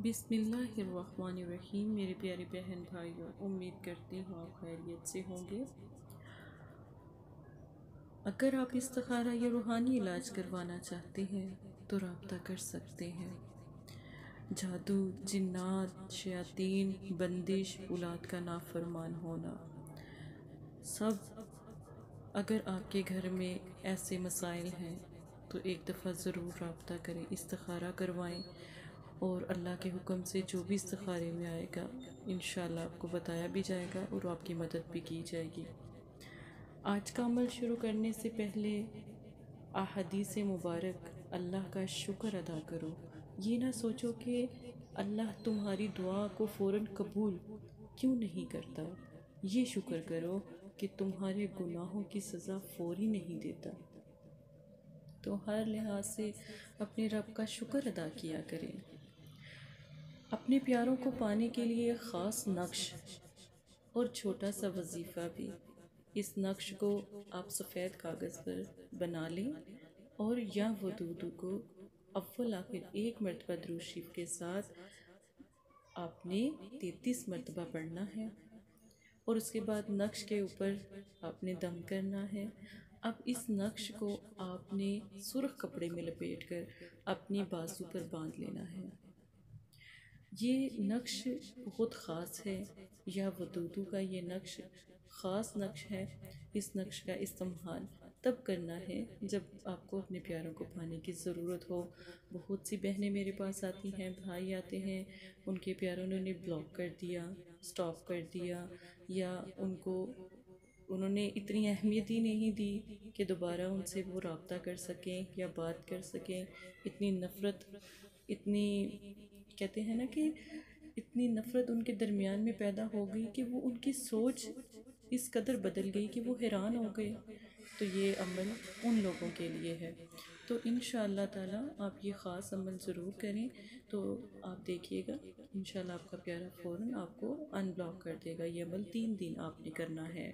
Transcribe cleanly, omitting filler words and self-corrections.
बिस्मिल्लाहिर्रहमानिर्रहीम। मेरे प्यारे बहन भाइयों, उम्मीद करती हूँ आप खैरियत से होंगे। अगर आप इस्तिखारा या रूहानी इलाज करवाना चाहते हैं तो रब्ता कर सकते हैं। जादू, जिन्नात, शयातीन, बंदिश, औलाद का नाफरमान होना, सब अगर आपके घर में ऐसे मसाइल हैं तो एक दफ़ा ज़रूर रब्ता करें, इस्तिखारा करवाएं और अल्लाह के हुक्म से जो भी इस्तिखारे में आएगा इंशाल्लाह आपको बताया भी जाएगा और आपकी मदद भी की जाएगी। आज का अमल शुरू करने से पहले अहादीस मुबारक अल्लाह का शुक्र अदा करो। ये ना सोचो कि अल्लाह तुम्हारी दुआ को फ़ौरन कबूल क्यों नहीं करता, ये शुक्र करो कि तुम्हारे गुनाहों की सज़ा फ़ौरी नहीं देता। तो हर लिहाज से अपने रब का शुक्र अदा किया करें। अपने प्यारों को पाने के लिए ख़ास नक्श और छोटा सा वजीफ़ा भी। इस नक्श को आप सफ़ेद कागज़ पर बना लें और या वदूदू को अव्वल आखिर एक मरतबा दुरूद शरीफ के साथ आपने 33 मरतबा पढ़ना है और उसके बाद नक्श के ऊपर आपने दम करना है। अब इस नक्श को आपने सुर्ख कपड़े में लपेट कर अपनी बाजू पर बांध लेना है। ये नक्श बहुत ख़ास है, या वदूदू का ये नक्श ख़ास नक्श है। इस नक्श का इस्तेमाल तब करना है जब आपको अपने प्यारों को पाने की ज़रूरत हो। बहुत सी बहनें मेरे पास आती हैं, भाई आते हैं, उनके प्यारों ने उन्हें ब्लॉक कर दिया, स्टॉप कर दिया, या उन्होंने इतनी अहमियत ही नहीं दी कि दोबारा उनसे वो रब्ता कर सकें या बात कर सकें। इतनी नफ़रत, इतनी कहते हैं ना कि इतनी नफ़रत उनके दरमियान में पैदा हो गई कि वो उनकी सोच इस कदर बदल गई कि वो हैरान हो गए। तो ये अमल उन लोगों के लिए है। तो इंशाअल्लाह ताला आप ये ख़ास अमल ज़रूर करें। तो आप देखिएगा इंशाअल्लाह आपका प्यारा फ़ौरन आपको अनब्लॉक कर देगा। ये अमल 3 दिन आपने करना है।